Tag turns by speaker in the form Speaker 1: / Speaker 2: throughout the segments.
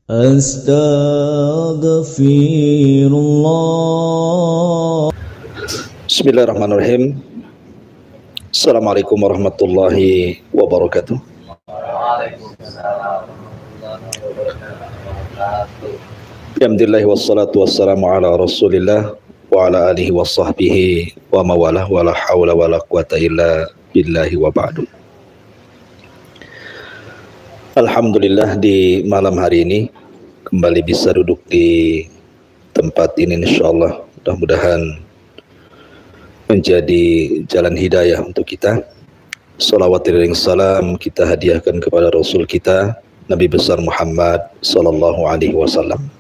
Speaker 1: Astaghfirullah.
Speaker 2: Bismillahirrahmanirrahim. Assalamualaikum warahmatullahi wabarakatuh. Alhamdulillah wassalatu wassalamu ala rasulillah wa ala alihi wa sahbihi wa mawalah wa la hawla wa la quwata illa billahi wa ba'du. Alhamdulillah di malam hari ini kembali bisa duduk di tempat ini, insyaallah. Mudah-mudahan menjadi jalan hidayah untuk kita. Salawat dan salam kita hadiahkan kepada Rasul kita, Nabi besar Muhammad sallallahu alaihi wasallam.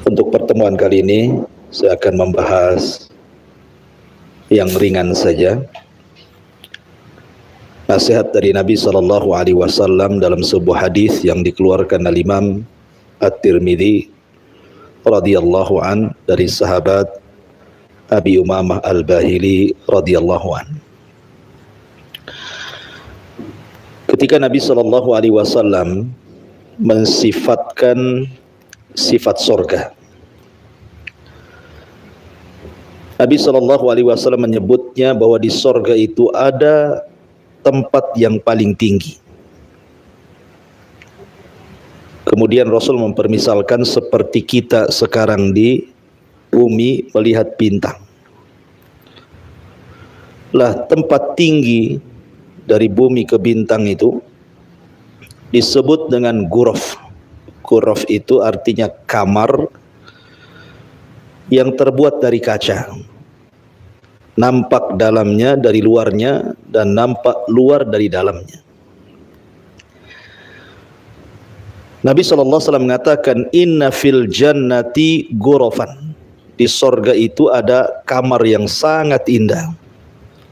Speaker 2: Untuk pertemuan kali ini saya akan membahas yang ringan saja. Nasihat dari Nabi sallallahu alaihi wasallam dalam sebuah hadis yang dikeluarkan oleh Imam At-Tirmidzi radhiyallahu an dari sahabat Abi Umamah Al-Bahili radhiyallahu an. Ketika Nabi sallallahu alaihi wasallam mensifatkan sifat surga, Nabi sallallahu alaihi wasallam menyebutnya bahwa di surga itu ada tempat yang paling tinggi. Kemudian Rasul mempermisalkan seperti kita sekarang di bumi melihat bintang. Lah, tempat tinggi dari bumi ke bintang itu disebut dengan ghuraf. Ghuraf itu artinya kamar yang terbuat dari kaca. Nampak dalamnya dari luarnya dan nampak luar dari dalamnya. Nabi SAW mengatakan, inna fil jannati ghurafan. Di sorga itu ada kamar yang sangat indah.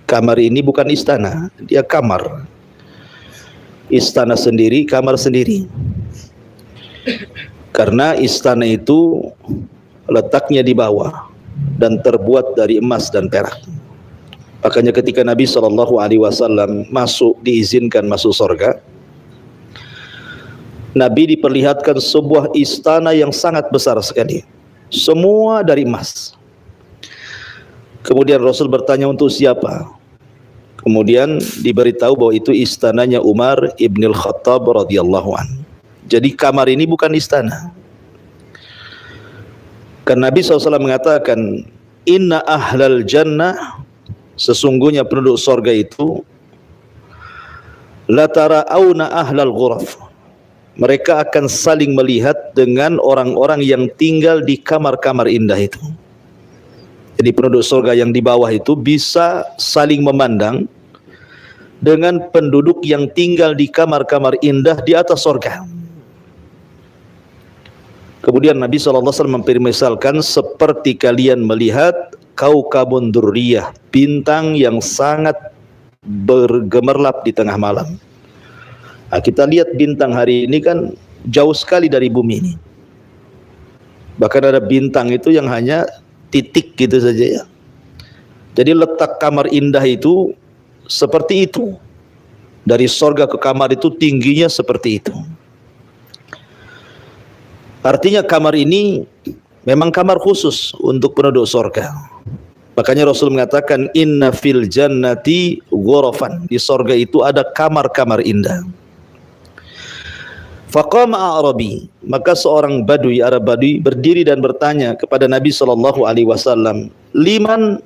Speaker 2: Kamar ini bukan istana, dia kamar. Istana sendiri, kamar sendiri. Karena istana itu letaknya di bawah dan terbuat dari emas dan perak. Makanya ketika Nabi SAW diizinkan masuk surga, Nabi diperlihatkan sebuah istana yang sangat besar sekali, semua dari emas. Kemudian Rasul bertanya, untuk siapa? Kemudian diberitahu bahwa itu istananya Umar ibn al-Khattab radhiyallahu an. Jadi kamar ini bukan istana. Karena Nabi SAW mengatakan, inna ahlal jannah, sesungguhnya penduduk surga itu, la tara'auna ahlal ghuraf, mereka akan saling melihat dengan orang-orang yang tinggal di kamar-kamar indah itu. Jadi penduduk surga yang di bawah itu bisa saling memandang dengan penduduk yang tinggal di kamar-kamar indah di atas surga. Kemudian Nabi SAW mempermisalkan seperti kalian melihat kaukabun durriyah, bintang yang sangat bergemerlap di tengah malam. Nah, kita lihat bintang hari ini kan jauh sekali dari bumi ini. Bahkan ada bintang itu yang hanya titik gitu saja ya. Jadi letak kamar indah itu seperti itu. Dari surga ke kamar itu tingginya seperti itu. Artinya kamar ini memang kamar khusus untuk penduduk surga. Makanya Rasul mengatakan, inna fil jannati ghurafan. Di surga itu ada kamar-kamar indah. Faqama Arabi, maka seorang badui, Arab badui berdiri dan bertanya kepada Nabi SAW, liman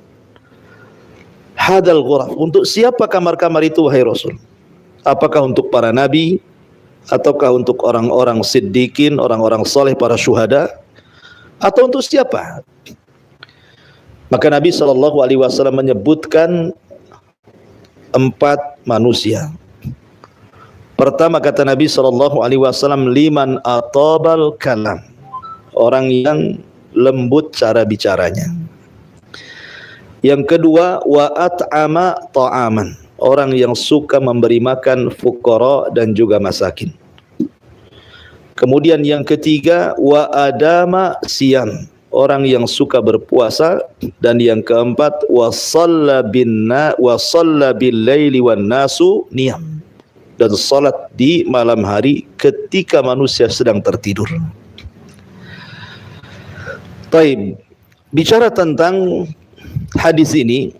Speaker 2: hadal ghuraf, untuk siapa kamar-kamar itu wahai Rasul? Apakah untuk para nabi, ataukah untuk orang-orang siddiqin, orang-orang soleh, para syuhada, atau untuk siapa? Maka Nabi SAW menyebutkan 4 manusia. Pertama kata Nabi SAW, liman atabal kalam, orang yang lembut cara bicaranya. Yang kedua, wa at'ama ta'aman, orang yang suka memberi makan fuqara dan juga masakin. Kemudian yang ketiga, wa adama siyam, orang yang suka berpuasa. Dan yang keempat, wa shalla bil laili wan nasu niyam, dan salat di malam hari ketika manusia sedang tertidur. Taib, bicara tentang hadis ini,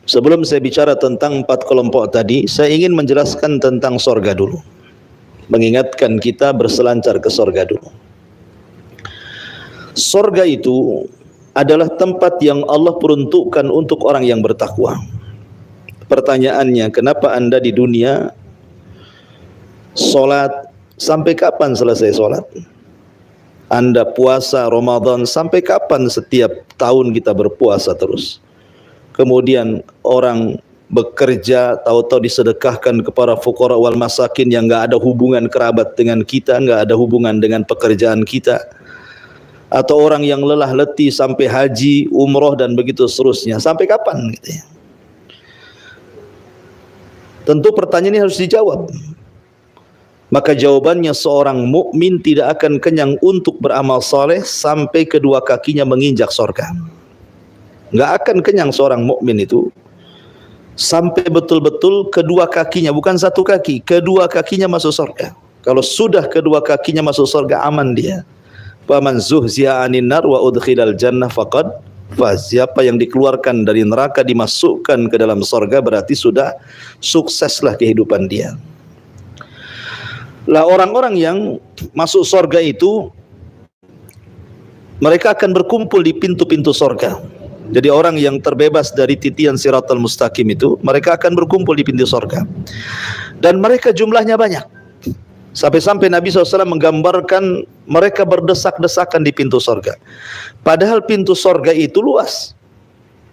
Speaker 2: sebelum saya bicara tentang 4 kelompok tadi, saya ingin menjelaskan tentang sorga dulu, mengingatkan kita berselancar ke sorga dulu. Sorga itu adalah tempat yang Allah peruntukkan untuk orang yang bertakwa. Pertanyaannya, kenapa Anda di dunia sholat, sampai kapan selesai sholat? Anda puasa Ramadan, sampai kapan setiap tahun kita berpuasa terus? Kemudian orang bekerja, tahu-tahu disedekahkan kepada fuqara wal masakin yang enggak ada hubungan kerabat dengan kita, enggak ada hubungan dengan pekerjaan kita. Atau orang yang lelah letih sampai haji, umroh dan begitu seterusnya. Sampai kapan gitu ya? Tentu pertanyaan ini harus dijawab. Maka jawabannya, seorang mukmin tidak akan kenyang untuk beramal saleh sampai kedua kakinya menginjak surga. Enggak akan kenyang seorang mukmin itu sampai betul-betul kedua kakinya, bukan satu kaki, kedua kakinya masuk surga. Kalau sudah kedua kakinya masuk surga, aman dia. Faman zuhziya 'anil nar wa udkhilal jannah faqad faz. Siapa yang dikeluarkan dari neraka dimasukkan ke dalam surga, berarti sudah sukseslah kehidupan dia. Lah orang-orang yang masuk surga itu, mereka akan berkumpul di pintu-pintu surga. Jadi orang yang terbebas dari titian siratal mustaqim itu, mereka akan berkumpul di pintu surga. Dan mereka jumlahnya banyak. Sampai-sampai Nabi SAW menggambarkan mereka berdesak-desakan di pintu surga. Padahal pintu surga itu luas.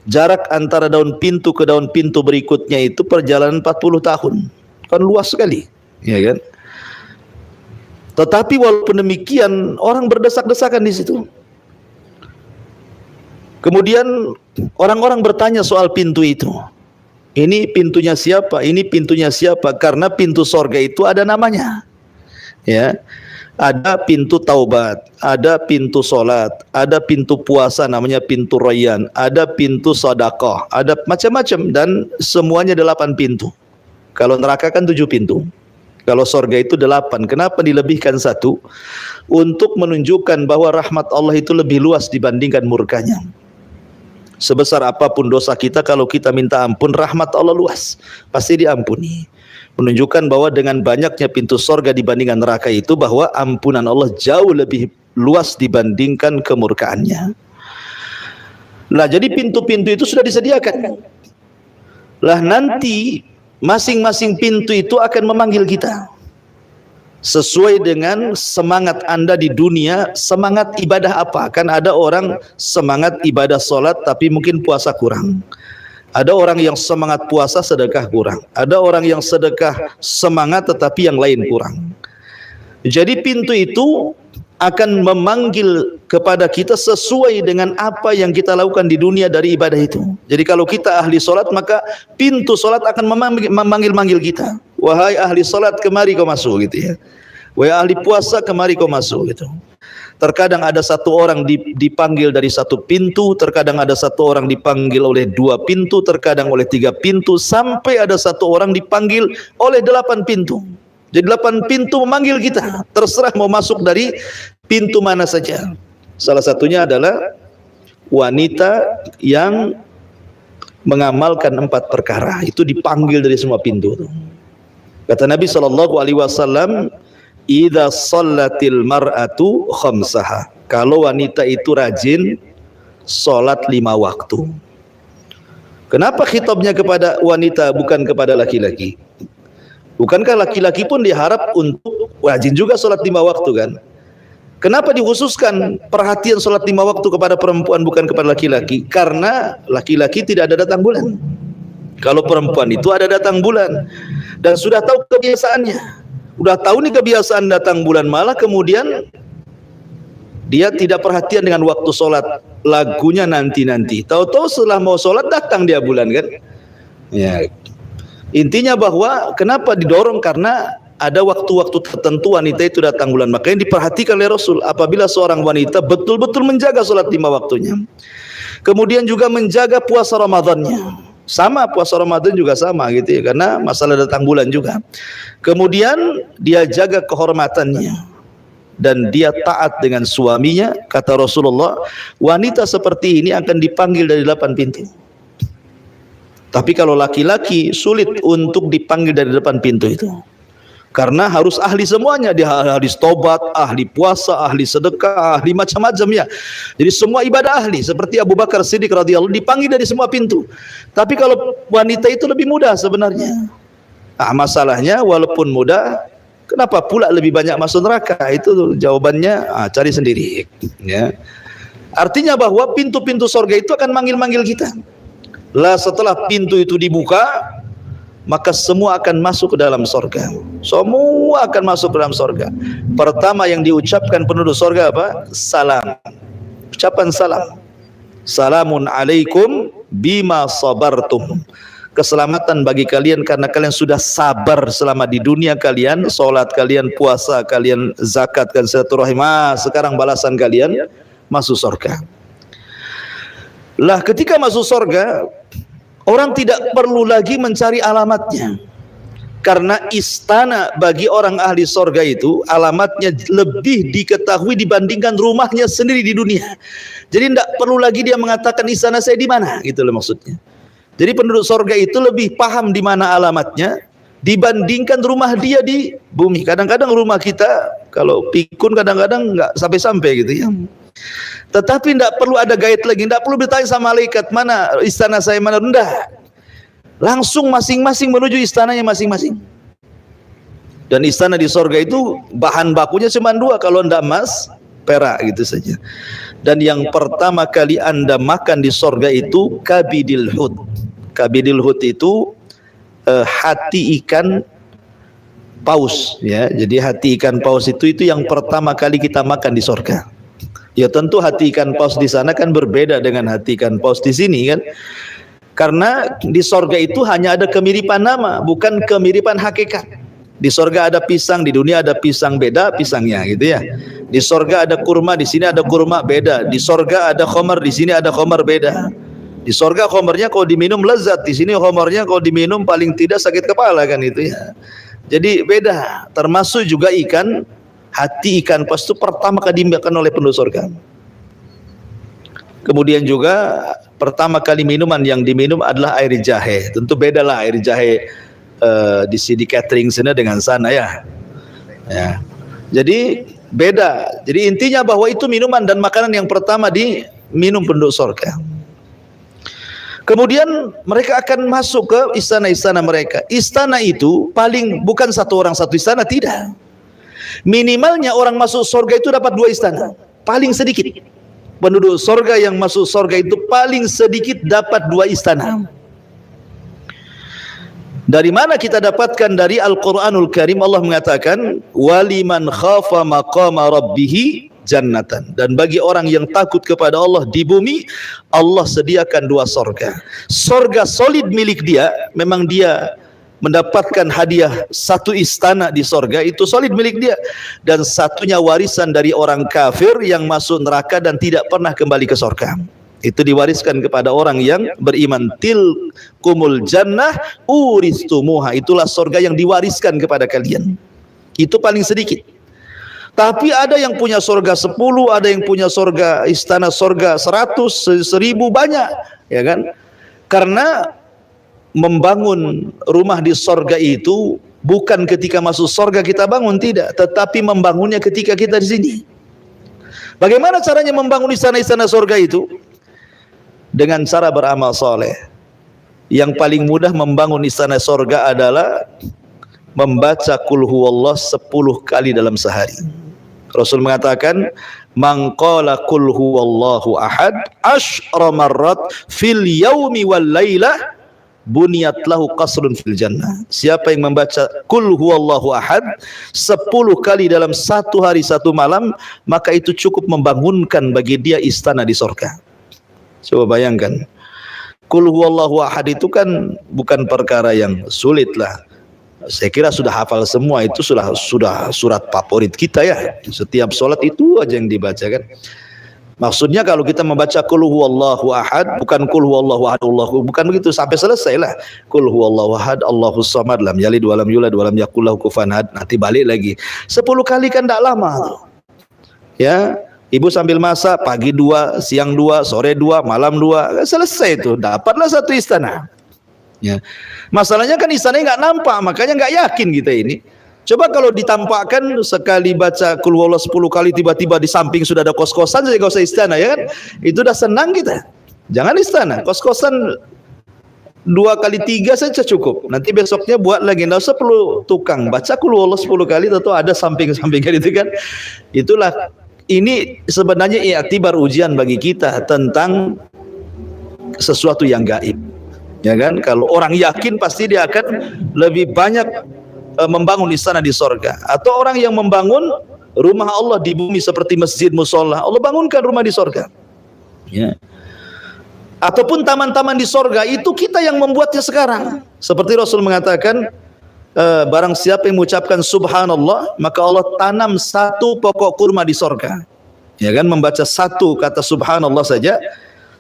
Speaker 2: Jarak antara daun pintu ke daun pintu berikutnya itu perjalanan 40 tahun. Kan luas sekali, ya kan? Tetapi walaupun demikian, orang berdesak-desakan di situ. Kemudian orang-orang bertanya soal pintu itu. Ini pintunya siapa? Ini pintunya siapa? Karena pintu surga itu ada namanya. Ya, ada pintu taubat, ada pintu solat, ada pintu puasa namanya pintu rayyan, ada pintu sedekah, ada macam-macam, dan semuanya 8 pintu. Kalau neraka kan 7 pintu, kalau surga itu 8. Kenapa dilebihkan 1? Untuk menunjukkan bahwa rahmat Allah itu lebih luas dibandingkan murkanya. Sebesar apapun dosa kita, kalau kita minta ampun, rahmat Allah luas, pasti diampuni. Menunjukkan bahwa dengan banyaknya pintu surga dibandingkan neraka itu, bahwa ampunan Allah jauh lebih luas dibandingkan kemurkaannya. Lah jadi pintu-pintu itu sudah disediakan. Lah nanti masing-masing pintu itu akan memanggil kita sesuai dengan semangat Anda di dunia. Semangat ibadah apa? Kan ada orang semangat ibadah sholat tapi mungkin puasa kurang. Ada orang yang semangat puasa sedekah kurang. Ada orang yang sedekah semangat tetapi yang lain kurang. Jadi pintu itu akan memanggil kepada kita sesuai dengan apa yang kita lakukan di dunia dari ibadah itu. Jadi kalau kita ahli solat, maka pintu solat akan memanggil-manggil kita. Wahai ahli solat, kemari kau masuk, gitu ya. Wahai ahli puasa, kemari kau masuk, gitu. Terkadang ada satu orang dipanggil dari satu pintu, terkadang ada satu orang dipanggil oleh 2 pintu, terkadang oleh 3 pintu, sampai ada satu orang dipanggil oleh 8 pintu. Jadi 8 pintu memanggil kita, terserah mau masuk dari pintu mana saja. Salah satunya adalah wanita yang mengamalkan 4 perkara, itu dipanggil dari semua pintu. Kata Nabi SAW, idza shallatil mar'atu khamsaha. Kalau wanita itu rajin salat 5 waktu. Kenapa khitabnya kepada wanita bukan kepada laki-laki? Bukankah laki-laki pun diharap untuk rajin juga salat 5 waktu kan? Kenapa dikhususkan perhatian salat 5 waktu kepada perempuan bukan kepada laki-laki? Karena laki-laki tidak ada datang bulan. Kalau perempuan itu ada datang bulan dan sudah tahu kebiasaannya. Udah tahu nih kebiasaan datang bulan, malah kemudian dia tidak perhatian dengan waktu sholat, lagunya nanti-nanti. Tahu-tahu setelah mau sholat datang dia bulan kan? Ya. Intinya bahwa kenapa didorong, karena ada waktu-waktu tertentu wanita itu datang bulan. Makanya diperhatikan oleh Rasul apabila seorang wanita betul-betul menjaga sholat 5 waktunya. Kemudian juga menjaga puasa Ramadannya. Sama puasa Ramadan juga sama gitu ya, karena masalah datang bulan juga. Kemudian dia jaga kehormatannya dan dia taat dengan suaminya. Kata Rasulullah, wanita seperti ini akan dipanggil dari 8 pintu. Tapi kalau laki-laki sulit untuk dipanggil dari depan pintu itu, karena harus ahli semuanya. Dia ahli tobat, ahli puasa, ahli sedekah, ahli macam-macam ya. Jadi semua ibadah ahli. Seperti Abu Bakar Siddiq radhiyallahu dipanggil dari semua pintu. Tapi kalau wanita itu lebih mudah sebenarnya. Nah, masalahnya walaupun mudah, kenapa pula lebih banyak masuk neraka? Itu jawabannya cari sendiri ya. Artinya bahwa pintu-pintu surga itu akan manggil-manggil kita. Lah setelah pintu itu dibuka, maka semua akan masuk ke dalam surga. Semua akan masuk ke dalam surga. Pertama yang diucapkan penduduk surga apa? Salam. Ucapan salam. Salamun alaikum bima sabartum. Keselamatan bagi kalian karena kalian sudah sabar selama di dunia kalian, salat kalian, puasa kalian, zakat dan silaturahim. Sekarang balasan kalian masuk surga. Lah ketika masuk surga, orang tidak perlu lagi mencari alamatnya, karena istana bagi orang ahli surga itu alamatnya lebih diketahui dibandingkan rumahnya sendiri di dunia. Jadi tidak perlu lagi dia mengatakan istana saya di mana, gitu loh maksudnya. Jadi penduduk surga itu lebih paham di mana alamatnya dibandingkan rumah dia di bumi. Kadang-kadang rumah kita kalau pikun kadang-kadang nggak sampai-sampai gitu ya. Tetapi tidak perlu ada guide lagi, tidak perlu bertanya sama malaikat mana istana saya mana, rendah. Langsung masing-masing menuju istananya masing-masing. Dan istana di sorga itu bahan bakunya cuma 2, kalau tidak emas, perak gitu saja. Dan yang pertama kali Anda makan di sorga itu kabidil hut. Kabidil hut itu hati ikan paus ya. Jadi hati ikan paus itu yang pertama kali kita makan di sorga. Ya tentu hati ikan paus di sana kan berbeda dengan hati ikan paus di sini kan. Karena di sorga itu hanya ada kemiripan nama, bukan kemiripan hakikat. Di sorga ada pisang, di dunia ada pisang, beda pisangnya gitu ya. Di sorga ada kurma, di sini ada kurma, beda. Di sorga ada khamar, di sini ada khamar, beda. Di sorga khamarnya kalau diminum lezat, di sini khamarnya kalau diminum paling tidak sakit kepala kan itu ya. Jadi beda. Termasuk juga ikan, hati ikan paus itu pertama kali dimakan oleh penduduk surga. Kemudian juga pertama kali minuman yang diminum adalah air jahe. Tentu beda lah air jahe di sini catering sana dengan sana ya. Jadi beda. Jadi intinya bahwa itu minuman dan makanan yang pertama diminum penduduk surga. Kemudian mereka akan masuk ke istana-istana mereka. Istana itu paling bukan satu orang satu istana, tidak. Minimalnya orang masuk surga itu dapat 2 istana. Paling sedikit. Penduduk surga yang masuk surga itu paling sedikit dapat 2 istana. Dari mana kita dapatkan? Dari Al-Quranul Karim. Allah mengatakan waliman khafa maqama rabbihi jannatan. Dan bagi orang yang takut kepada Allah di bumi, Allah sediakan 2 surga. Surga solid milik dia, memang dia mendapatkan hadiah 1 istana di sorga, itu solid milik dia, dan satunya warisan dari orang kafir yang masuk neraka dan tidak pernah kembali ke sorga. Itu diwariskan kepada orang yang beriman. Tilkumul jannah uristumuha, itulah sorga yang diwariskan kepada kalian. Itu paling sedikit. Tapi ada yang punya sorga 10, ada yang punya sorga istana sorga 100, 1000, banyak ya kan. Karena membangun rumah di sorga itu bukan ketika masuk sorga kita bangun, tidak, tetapi membangunnya ketika kita di sini. Bagaimana caranya membangun istana-istana sorga itu? Dengan cara beramal soleh. Yang paling mudah membangun istana sorga adalah membaca qul huwallah 10 kali dalam sehari. Rasul mengatakan man qala qul huwallahu ahad asyra marrat fil yaumi wal lailah buniyat lahu qasrun fil jannah. Siapa yang membaca qul huwallahu ahad 10 kali dalam 1 hari 1 malam, maka itu cukup membangunkan bagi dia istana di surga. Coba bayangkan, qul huwallahu ahad itu kan bukan perkara yang sulit lah. Saya kira sudah hafal semua, itu sudah surat favorit kita ya. Setiap sholat itu aja yang dibaca kan. Maksudnya kalau kita membaca qul huwallahu ahad, bukan qul huwallahu ahad, bukan begitu sampai selesai lah. Qul huwallahu ahad, Allahus samad, lam yalid walam yulad walam yakul lahu kufuwan ahad. Nanti balik lagi. 10 kali kan tidak lama tuh. Ya, ibu sambil masak, pagi 2, siang 2, sore 2, malam 2, selesai itu, dapatlah satu istana. Ya. Masalahnya kan istananya nggak nampak, makanya nggak yakin kita ini. Coba kalau ditampakkan sekali baca qul huwallahu 10 kali, tiba-tiba di samping sudah ada kos-kosan saja, nggak usah istana, ya kan? Itu udah senang kita. Jangan istana, kos-kosan 2 kali 3 saja cukup. Nanti besoknya buat lagi, nggak usah perlu tukang. Baca qul huwallahu 10 kali, tentu ada samping-sampingnya itu kan. Itulah, ini sebenarnya i'tibar ujian bagi kita tentang sesuatu yang gaib. Ya kan? Kalau orang yakin pasti dia akan lebih banyak membangun istana di sorga. Atau orang yang membangun rumah Allah di bumi seperti masjid, musola, Allah bangunkan rumah di sorga. Ya. Ataupun taman-taman di sorga itu kita yang membuatnya sekarang. Seperti Rasul mengatakan, barang siapa yang mengucapkan subhanallah, maka Allah tanam 1 pokok kurma di sorga. Ya kan, membaca 1 kata subhanallah saja,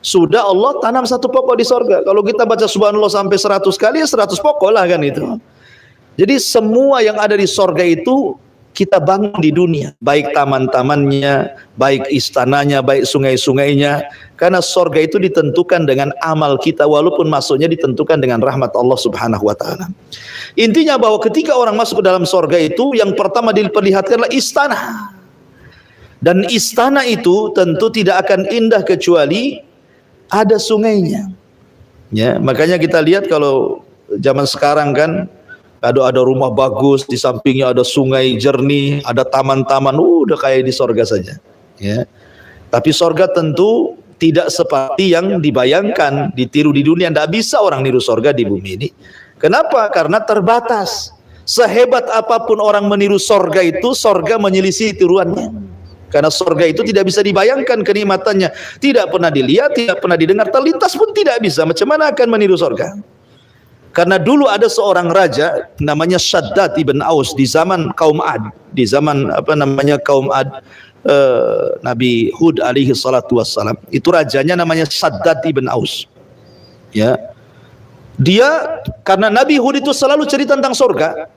Speaker 2: sudah Allah tanam 1 pokok di sorga. Kalau kita baca subhanallah sampai 100 kali, ya 100 pokok lah kan itu. Jadi semua yang ada di sorga itu kita bangun di dunia, baik taman-tamannya, baik istananya, baik sungai-sungainya, karena sorga itu ditentukan dengan amal kita, walaupun masuknya ditentukan dengan rahmat Allah Subhanahu wa Ta'ala. Intinya bahwa ketika orang masuk ke dalam sorga itu, yang pertama diperlihatkanlah istana, dan istana itu tentu tidak akan indah kecuali ada sungainya. Ya, makanya kita lihat kalau zaman sekarang kan, ada rumah bagus, di sampingnya ada sungai jernih, ada taman-taman, udah kayak di sorga saja. Ya. Tapi sorga tentu tidak seperti yang dibayangkan, ditiru di dunia. Tidak bisa orang niru sorga di bumi ini. Kenapa? Karena terbatas. Sehebat apapun orang meniru sorga itu, sorga menyelisih tiruannya. Karena sorga itu tidak bisa dibayangkan kenikmatannya, tidak pernah dilihat, tidak pernah didengar, terlintas pun tidak bisa. Macam mana akan meniru sorga? Karena dulu ada seorang raja namanya Shaddad ibn Aus di zaman kaum Ad, di zaman kaum Ad, Nabi Hud alaihi salatu wassalam. Itu rajanya namanya Shaddad ibn Aus. Ya. Dia, karena Nabi Hud itu selalu cerita tentang surga.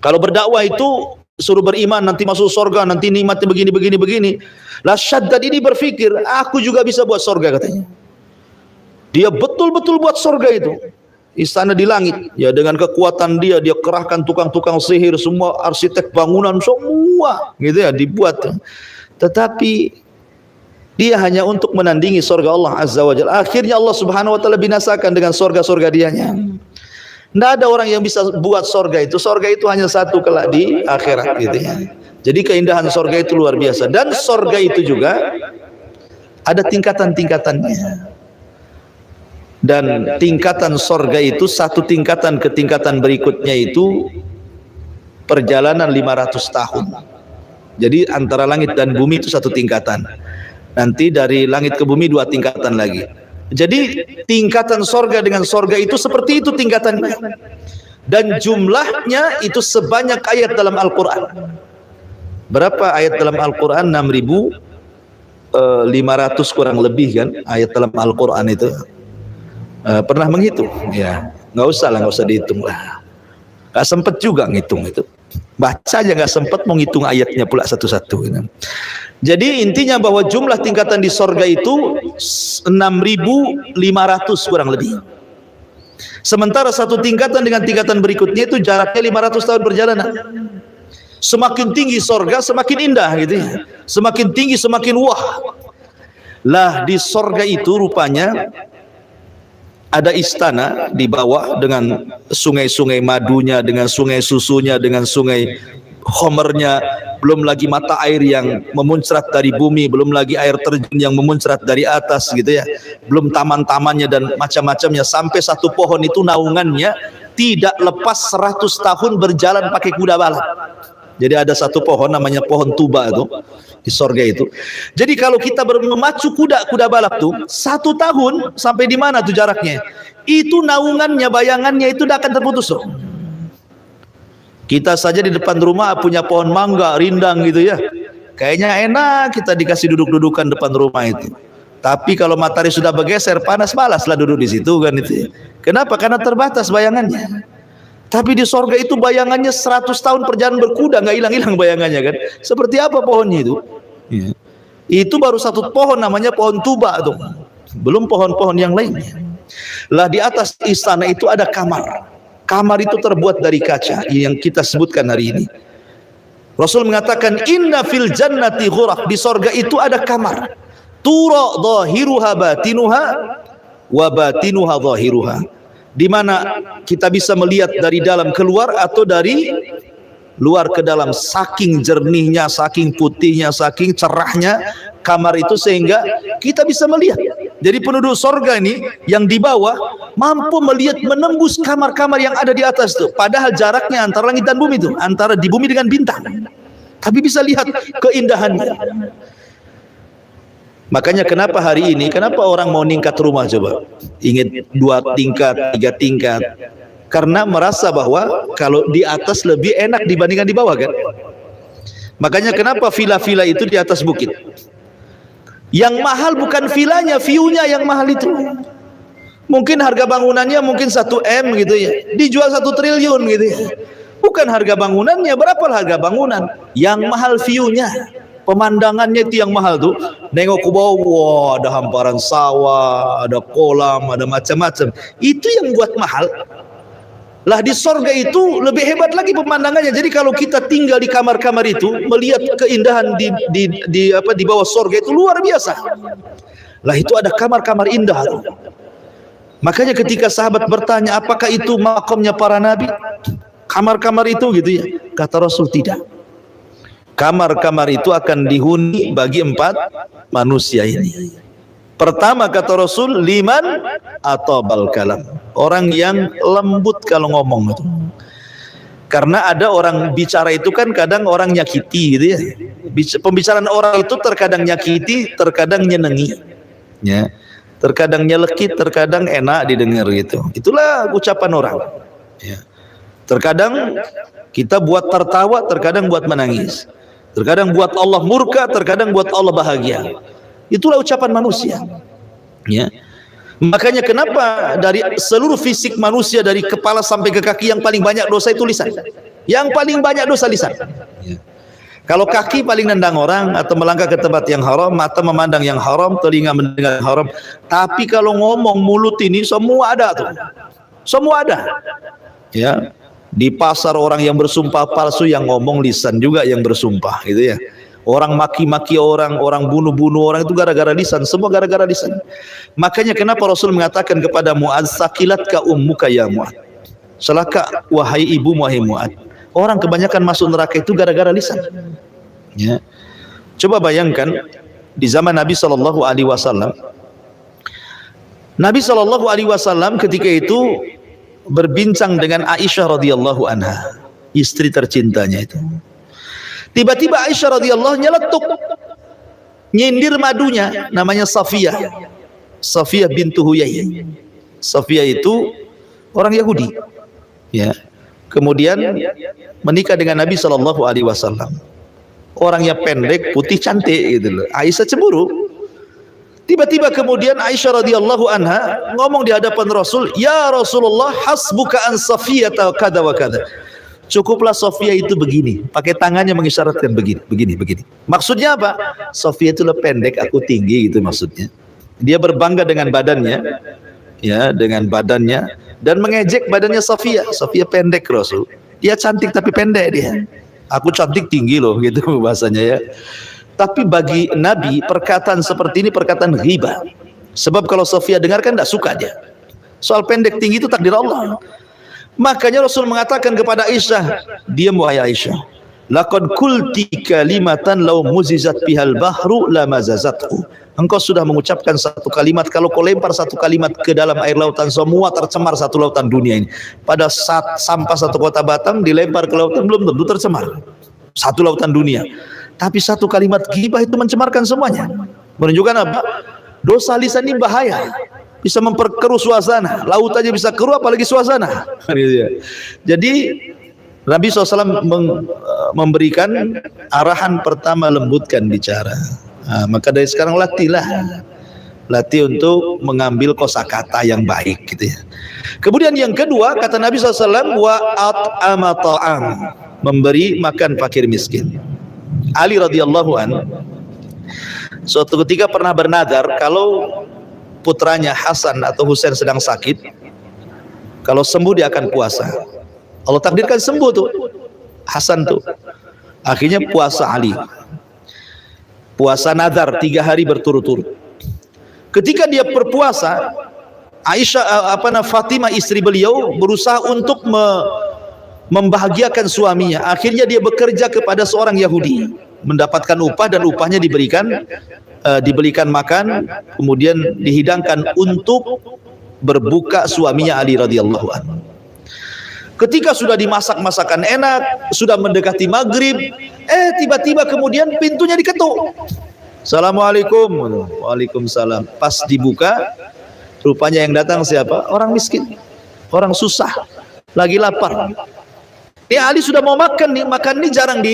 Speaker 2: Kalau berdakwah itu suruh beriman, nanti masuk surga, nanti nikmatnya begini. Lah Shaddad ini berpikir, aku juga bisa buat surga katanya. Dia betul-betul buat surga itu. Istana di langit, ya, dengan kekuatan dia kerahkan tukang-tukang sihir, semua arsitek bangunan semua gitu ya dibuat. Tetapi dia hanya untuk menandingi surga Allah Azza wa Jalla. Akhirnya Allah Subhanahu wa Ta'ala binasakan dengan surga-surga dianya. Tidak ada orang yang bisa buat surga itu. Surga itu hanya satu kelak di akhirat gitu ya. Jadi keindahan surga itu luar biasa. Dan surga itu juga ada tingkatan-tingkatannya. Dan tingkatan sorga itu, satu tingkatan ke tingkatan berikutnya itu perjalanan 500 tahun. Jadi antara langit dan bumi itu satu tingkatan. Nanti dari langit ke bumi 2 tingkatan lagi. Jadi tingkatan sorga dengan sorga itu seperti itu tingkatannya. Dan jumlahnya itu sebanyak ayat dalam Al-Quran. Berapa ayat dalam Al-Quran? 6.500 kurang lebih kan ayat dalam Al-Quran itu. Pernah menghitung? Ya, nggak usah dihitung lah. Nggak sempet juga ngitung itu. Baca aja nggak sempet mau ngitung ayatnya pula satu-satu. Gitu. Jadi intinya bahwa jumlah tingkatan di sorga itu 6.500 kurang lebih. Sementara satu tingkatan dengan tingkatan berikutnya itu jaraknya 500 tahun perjalanan. Semakin tinggi sorga semakin indah gitu ya. Semakin tinggi semakin wah. Lah di sorga itu rupanya ada istana di bawah dengan sungai-sungai madunya, dengan sungai susunya, dengan sungai khomernya, belum lagi mata air yang memuncrat dari bumi, belum lagi air terjun yang memuncrat dari atas gitu ya, belum taman-tamannya dan macam-macamnya, sampai satu pohon itu naungannya tidak lepas 100 tahun berjalan pakai kuda balap. Jadi ada satu pohon namanya pohon tuba itu di sorga itu. Jadi kalau kita memacu kuda balap tuh 1 tahun sampai di mana tuh jaraknya? Itu naungannya, bayangannya itu tidak akan terputus tuh. Kita saja di depan rumah punya pohon mangga rindang gitu ya. Kayaknya enak kita dikasih duduk-dudukan depan rumah itu. Tapi kalau matahari sudah bergeser panas, malaslah duduk di situ kan itu. Kenapa? Karena terbatas bayangannya. Tapi di sorga itu bayangannya 100 tahun perjalanan berkuda, nggak hilang-hilang bayangannya kan. Seperti apa pohonnya itu? Ya. Itu baru satu pohon namanya pohon tuba tuh. Belum pohon-pohon yang lainnya. Lah di atas istana itu ada kamar. Kamar itu terbuat dari kaca yang kita sebutkan hari ini. Rasul mengatakan inna fil jannati ghuraf, di sorga itu ada kamar. Tura dhahiruha batinuha wa batinuha dhahiruha. Di mana kita bisa melihat dari dalam keluar atau dari luar ke dalam, saking jernihnya, saking putihnya, saking cerahnya kamar itu sehingga kita bisa melihat. Jadi penduduk sorga ini yang di bawah mampu melihat menembus kamar-kamar yang ada di atas itu. Padahal jaraknya antara langit dan bumi itu, antara di bumi dengan bintang. Tapi bisa lihat keindahannya. Makanya kenapa hari ini, kenapa orang mau ningkat rumah coba? Ingin 2 tingkat, 3 tingkat. Karena merasa bahwa kalau di atas lebih enak dibandingkan di bawah kan. Makanya kenapa villa-villa itu di atas bukit. Yang mahal bukan villanya, view-nya yang mahal itu. Mungkin harga bangunannya mungkin 1 M gitu ya, dijual 1 triliun gitu ya. Bukan harga bangunannya, berapa harga bangunan? Yang mahal view-nya, pemandangannya itu yang mahal tuh. Nengok ke bawah, wah, ada hamparan sawah, ada kolam, ada macam-macam. Itu yang buat mahal. Lah di sorga itu lebih hebat lagi pemandangannya. Jadi kalau kita tinggal di kamar-kamar itu, melihat keindahan di bawah sorga itu luar biasa. Lah itu ada kamar-kamar indah. Makanya ketika sahabat bertanya, apakah itu makamnya para nabi? Kamar-kamar itu gitu ya. Kata Rasul, tidak. Kamar-kamar itu akan dihuni bagi 4 manusia ini. Pertama kata Rasul, liman atau balkalam, orang yang lembut kalau ngomong itu. Karena ada orang bicara itu kan kadang orang nyakiti gitu ya. Pembicaraan orang itu terkadang nyakiti, terkadang nyenengi. Ya. Terkadang nyelekit, terkadang enak didengar gitu. Itulah ucapan orang. Ya. Terkadang kita buat tertawa, terkadang buat menangis. Terkadang buat Allah murka, terkadang buat Allah bahagia. Itulah ucapan manusia. Ya. Makanya kenapa dari seluruh fisik manusia dari kepala sampai ke kaki yang paling banyak dosa itu lisan. Yang paling banyak dosa lisan. Ya. Kalau kaki paling nendang orang atau melangkah ke tempat yang haram, mata memandang yang haram, telinga mendengar yang haram. Tapi kalau ngomong mulut ini semua ada tuh. Semua ada. Ya. Di pasar orang yang bersumpah palsu yang ngomong lisan juga yang bersumpah gitu ya. Orang maki-maki orang, orang bunuh-bunuh orang itu gara-gara lisan, semua gara-gara lisan. Makanya kenapa Rasul mengatakan kepada Mu'adz, sakilatka ummuka ya Mu'adz. Celaka wahai ibu wahai Mu'adz. Orang kebanyakan masuk neraka itu gara-gara lisan. Ya. Coba bayangkan di zaman Nabi sallallahu alaihi wasallam. Nabi sallallahu alaihi wasallam ketika itu berbincang dengan Aisyah radhiyallahu anha, istri tercintanya itu. Tiba-tiba Aisyah radhiyallahu nyeletuk, nyindir madunya, namanya Safiyah. Safiyah bintu Huyai. Safiyah itu orang Yahudi. Ya. Kemudian menikah dengan Nabi sallallahu alaihi wasallam. Orangnya pendek, putih, cantik gitu loh. Aisyah cemburu. Tiba-tiba kemudian Aisyah radhiyallahu anha ngomong di hadapan Rasul, "Ya Rasulullah, hasbuka an Safiyah kada wa kada." Cukuplah Sofia itu begini, pakai tangannya mengisyaratkan begini. Maksudnya apa? Sofia itu pendek, aku tinggi gitu maksudnya. Dia berbangga dengan badannya, ya, dengan badannya dan mengejek badannya Sofia. Sofia pendek Rasul. Dia cantik tapi pendek dia. Aku cantik tinggi loh gitu bahasanya ya. Tapi bagi Nabi perkataan seperti ini perkataan ghibah. Sebab kalau Sofia dengar kan tidak suka dia. Soal pendek tinggi itu takdir Allah. Makanya Rasul mengatakan kepada Aisyah, diam wahai Aisyah, laqad qulti kalimatan law muzizat bihal bahru la mazazathu. Engkau sudah mengucapkan satu kalimat, kalau kau lempar satu kalimat ke dalam air lautan, semua tercemar satu lautan dunia ini. Pada saat sampah satu kota Batam dilempar ke lautan belum tentu tercemar satu lautan dunia. Tapi satu kalimat ghibah itu mencemarkan semuanya. Menunjukkan apa? Dosa lisan ini bahaya. Bisa memperkeruh suasana, laut aja bisa keruh apalagi suasana. Jadi Nabi SAW memberikan arahan pertama, lembutkan bicara. Nah, maka dari sekarang latih untuk mengambil kosakata yang baik gitu ya. Kemudian yang kedua kata Nabi SAW, wa at'ama ta'am, memberi makan fakir miskin. Ali radhiyallahu an suatu ketika pernah bernadar kalau putranya Hasan atau Husain sedang sakit, kalau sembuh dia akan puasa. Allah takdirkan sembuh tuh Hasan tuh. Akhirnya puasa Ali. Puasa nadar 3 hari berturut-turut. Ketika dia berpuasa, Fatimah istri beliau berusaha untuk membahagiakan suaminya. Akhirnya dia bekerja kepada seorang Yahudi, mendapatkan upah dan upahnya diberikan makan, kemudian dihidangkan untuk berbuka suaminya Ali radhiyallahu anhu. Ketika sudah dimasak masakan enak, sudah mendekati maghrib, tiba-tiba kemudian pintunya diketuk. Assalamualaikum. Waalaikumsalam. Pas dibuka, rupanya yang datang siapa? Orang miskin, orang susah, lagi lapar. Ini Ali sudah mau makan nih, makan ini jarang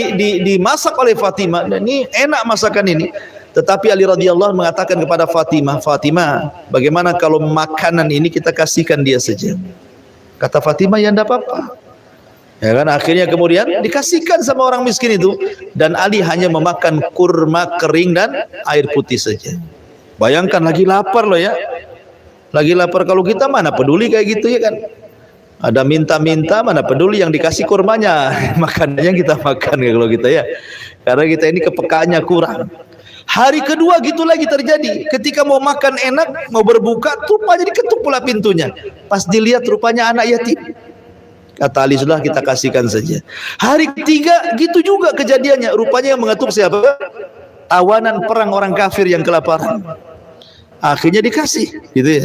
Speaker 2: dimasak oleh Fatimah. Dan ini enak masakan ini. Tetapi Ali radhiyallahu mengatakan kepada Fatimah, Fatimah, bagaimana kalau makanan ini kita kasihkan dia saja? Kata Fatimah, ya enggak apa-apa. Ya kan, akhirnya kemudian dikasihkan sama orang miskin itu, dan Ali hanya memakan kurma kering dan air putih saja. Bayangkan, lagi lapar loh ya. Lagi lapar, kalau kita mana peduli kayak gitu ya kan. Ada minta-minta, mana peduli, yang dikasih kurmanya, makanannya kita makan ya kalau kita ya. Karena kita ini kepekaannya kurang. Hari kedua gitu lagi terjadi. Ketika mau makan enak, mau berbuka, rupanya diketuk pula pintunya. Pas dilihat rupanya anak yatim. Kata Ali, sudah kita kasihkan saja. Hari ketiga gitu juga kejadiannya. Rupanya yang mengetuk siapa? Tawanan perang orang kafir yang kelaparan. Akhirnya dikasih, gitu ya.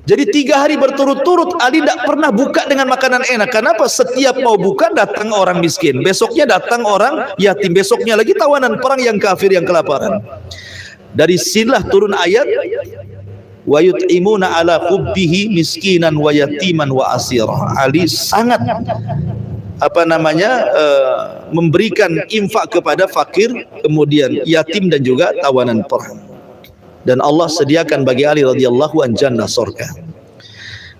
Speaker 2: Jadi 3 hari berturut-turut Ali tidak pernah buka dengan makanan enak. Kenapa? Setiap mau buka datang orang miskin, besoknya datang orang yatim, besoknya lagi tawanan perang yang kafir yang kelaparan. Dari sinilah turun ayat, wa yut'imuna ala hubbihi miskinan wa yatiman wa asira. Ali sangat memberikan infak kepada fakir, kemudian yatim dan juga tawanan perang. Dan Allah sediakan bagi Ali radhiyallahu an jannah, surga.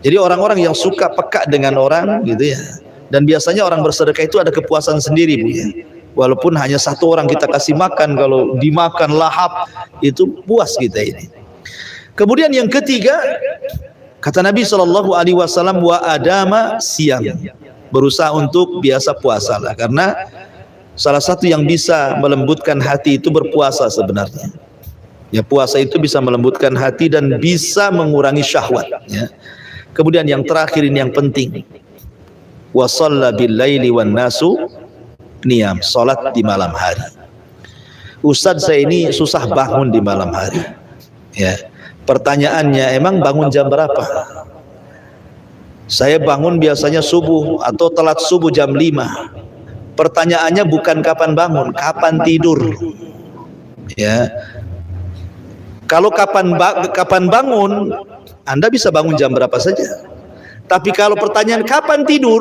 Speaker 2: Jadi orang-orang yang suka peka dengan orang gitu ya. Dan biasanya orang bersedekah itu ada kepuasan sendiri, Bu ya. Walaupun hanya satu orang kita kasih makan, kalau dimakan lahap itu puas kita ini. Kemudian yang ketiga, kata Nabi SAW, wa adama siyam, berusaha untuk biasa puasa lah, karena salah satu yang bisa melembutkan hati itu berpuasa sebenarnya. Ya, puasa itu bisa melembutkan hati dan bisa mengurangi syahwat ya. Kemudian yang terakhir ini yang penting, wa shalla bil laili wan nasu niyam, salat di malam hari. Ustadz, saya ini susah bangun di malam hari ya. Pertanyaannya, emang bangun jam berapa? Saya bangun biasanya subuh atau telat subuh jam 5. Pertanyaannya bukan kapan bangun, kapan tidur ya. Kalau kapan bangun, Anda bisa bangun jam berapa saja. Tapi kalau pertanyaan kapan tidur,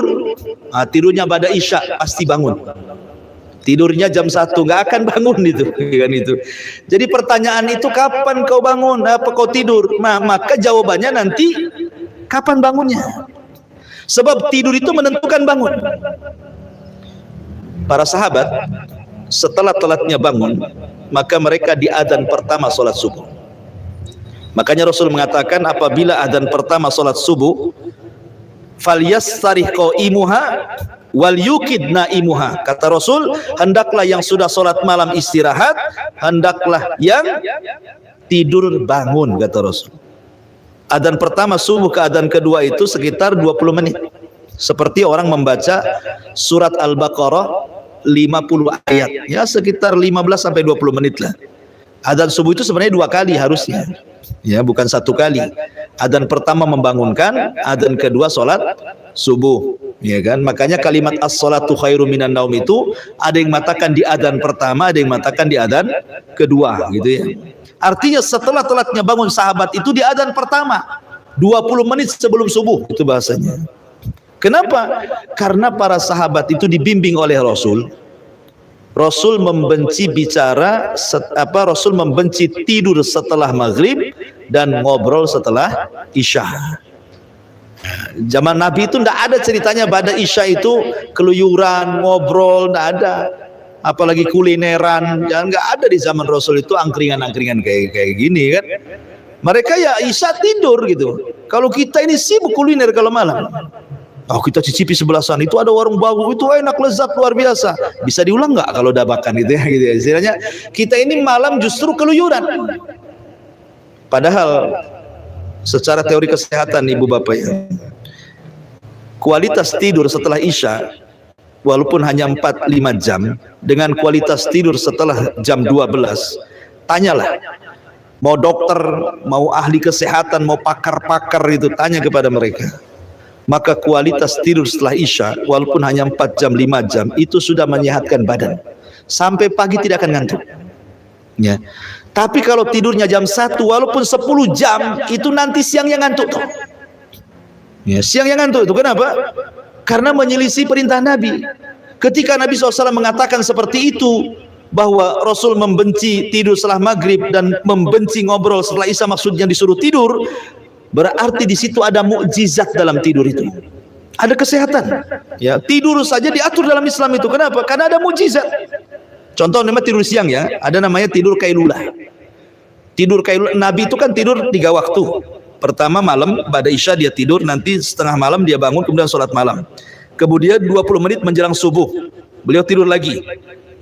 Speaker 2: tidurnya pada Isya pasti bangun. Tidurnya jam 1 nggak akan bangun itu, kan itu. Jadi pertanyaan itu kapan kau bangun, apa kau tidur? Maka jawabannya nanti kapan bangunnya. Sebab tidur itu menentukan bangun. Para sahabat setelah telatnya bangun, maka mereka diadzan pertama salat subuh. Makanya Rasul mengatakan, apabila adzan pertama salat subuh, falyastarih qaimuha wal yukid naimuha. Kata Rasul, hendaklah yang sudah salat malam istirahat, hendaklah yang tidur bangun, kata Rasul. Adzan pertama subuh ke adzan kedua itu sekitar 20 menit. Seperti orang membaca surat Al-Baqarah 50 ayat, ya sekitar 15 sampai 20 menit lah. Adzan subuh itu sebenarnya 2 kali harusnya, ya bukan 1 kali. Adzan pertama membangunkan, adzan kedua sholat subuh, ya kan. Makanya kalimat as-sholatu khairu minan naum itu ada yang mengatakan di adzan pertama, ada yang mengatakan di adzan kedua, gitu ya. Artinya setelah telatnya bangun sahabat itu di adzan pertama 20 menit sebelum subuh, itu bahasanya. Kenapa? Karena para sahabat itu dibimbing oleh Rasul. Rasul membenci Rasul membenci tidur setelah maghrib dan ngobrol setelah isya. Zaman Nabi itu tidak ada ceritanya pada isya itu keluyuran, ngobrol, tidak ada. Apalagi kulineran, nggak ada di zaman Rasul itu angkringan-angkringan kayak gini kan. Mereka ya isya tidur gitu. Kalau kita ini sibuk kuliner kalau malam. Oh, kita cicipi sebelah sana itu ada warung bagus, itu enak, lezat, luar biasa. Bisa diulang nggak kalau udah makan gitu ya? Istilahnya kita ini malam justru keluyuran. Padahal secara teori kesehatan ibu bapak ya, kualitas tidur setelah isya walaupun hanya 4-5 jam dengan kualitas tidur setelah jam 12, tanyalah mau dokter, mau ahli kesehatan, mau pakar-pakar itu, tanya kepada mereka. Maka kualitas tidur setelah isya walaupun hanya 4 jam 5 jam itu sudah menyehatkan badan sampai pagi tidak akan ngantuk ya. Tapi kalau tidurnya jam 1 walaupun 10 jam itu nanti siangnya ngantuk tuh ya, siangnya ngantuk itu kenapa? Karena menyelisih perintah Nabi. Ketika Nabi SAW mengatakan seperti itu, bahwa Rasul membenci tidur setelah maghrib dan membenci ngobrol setelah isya, maksudnya disuruh tidur, berarti di situ ada mukjizat dalam tidur itu. Ada kesehatan. Ya, tidur saja diatur dalam Islam itu. Kenapa? Karena ada mukjizat. Contoh namanya tidur siang ya, ada namanya tidur kailulah. Tidur kailulah, Nabi itu kan tidur 3 waktu. Pertama malam, pada isya dia tidur, nanti setengah malam dia bangun, kemudian sholat malam. Kemudian 20 menit menjelang subuh, beliau tidur lagi.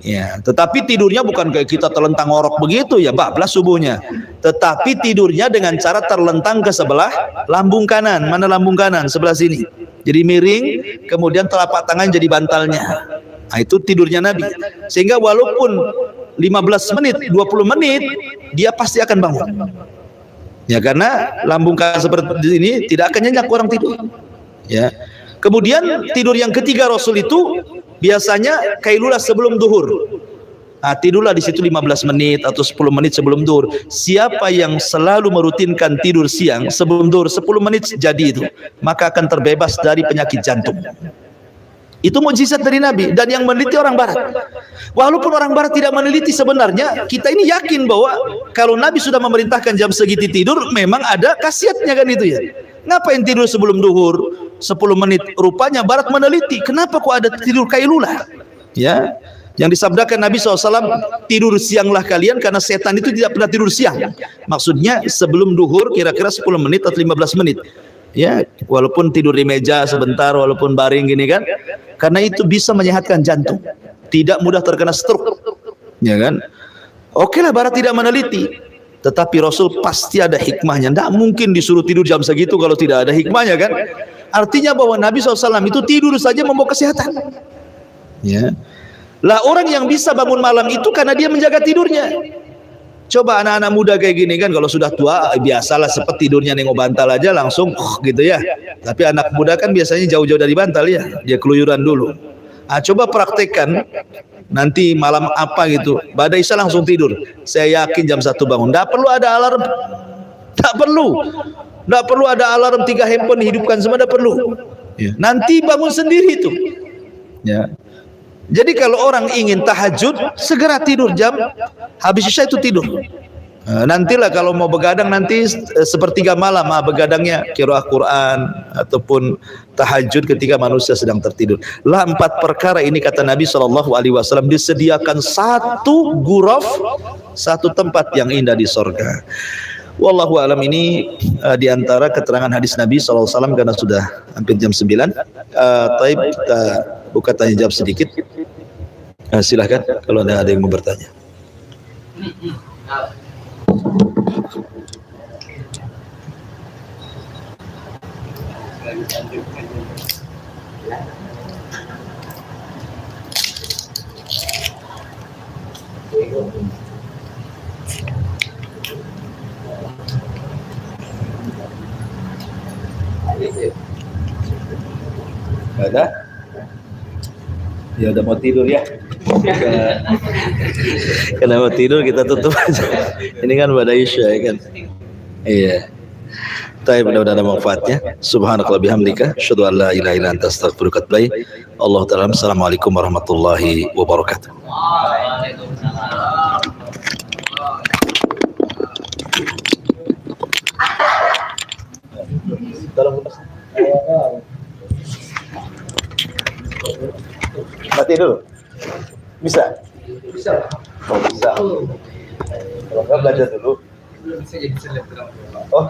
Speaker 2: Ya, tetapi tidurnya bukan kayak kita terlentang ngorok begitu ya, bablas subuhnya. Tetapi tidurnya dengan cara terlentang ke sebelah lambung kanan. Mana lambung kanan? Sebelah sini. Jadi miring, kemudian telapak tangan jadi bantalnya. Nah, itu tidurnya Nabi. Sehingga walaupun 15 menit, 20 menit, dia pasti akan bangun. Ya, karena lambung kanan seperti ini tidak akan nyenyak orang tidur. Ya. Kemudian tidur yang ketiga Rasul itu biasanya kailulah sebelum duhur. Nah, tidurlah di situ 15 menit atau 10 menit sebelum duhur. Siapa yang selalu merutinkan tidur siang sebelum duhur 10 menit jadi itu, maka akan terbebas dari penyakit jantung. Itu mukjizat dari Nabi, dan yang meneliti orang barat. Walaupun orang barat tidak meneliti, sebenarnya kita ini yakin bahwa kalau Nabi sudah memerintahkan jam segitu tidur, memang ada khasiatnya kan itu ya. Ngapain tidur sebelum duhur 10 menit? Rupanya barat meneliti, kenapa kok ada tidur kailulah? Ya, yang disabdakan Nabi SAW, tidur sianglah kalian karena setan itu tidak pernah tidur siang. Maksudnya sebelum duhur kira-kira 10 menit atau 15 menit. Ya, walaupun tidur di meja sebentar, walaupun baring gini kan, karena itu bisa menyehatkan jantung, tidak mudah terkena stroke, ya kan? Oke lah, barat tidak meneliti, tetapi Rasul pasti ada hikmahnya. Tidak mungkin disuruh tidur jam segitu kalau tidak ada hikmahnya kan? Artinya bahwa Nabi SAW itu tidur saja membawa kesehatan. Ya, lah orang yang bisa bangun malam itu karena dia menjaga tidurnya. Coba anak-anak muda kayak gini kan, kalau sudah tua biasalah sepet tidurnya nengok bantal aja langsung gitu ya. Tapi anak muda kan biasanya jauh-jauh dari bantal ya, dia keluyuran dulu. Nah, coba praktekkan nanti malam apa gitu, pada isya langsung tidur. Saya yakin jam 1 bangun. Tidak perlu ada alarm, tak perlu. Tidak perlu ada alarm 3 handphone dihidupkan semua, tidak perlu. Ya. Nanti bangun sendiri itu. Ya. Jadi kalau orang ingin tahajud, segera tidur jam habis isya itu tidur. Nantilah kalau mau begadang nanti sepertiga malam begadangnya qiraah Quran ataupun tahajud ketika manusia sedang tertidur. Lah 4 perkara ini kata Nabi SAW disediakan satu ghuraf, satu tempat yang indah di sorga. Wallahu alam, ini diantara keterangan hadis Nabi SAW karena sudah hampir jam 9. Taib, kita buka tanya jawab sedikit. Silahkan kalau ada yang mau bertanya. Ada? Ya udah mau tidur ya. Karena mau tidur kita tutup aja. Ini kan pada isya ya kan. Iya. Tapi benar-benar ada manfaatnya. Subhanakallah bihamdika, asyhadu an la ilaha illa anta astaghfiruka wa atubu ilaik. Allah ta'ala. Assalamualaikum warahmatullahi wabarakatuh. Mati dulu. Bisa? Bisa. Oh, bisa. Kalau enggak belajar dulu. Bisa jadi selebgram. Oh.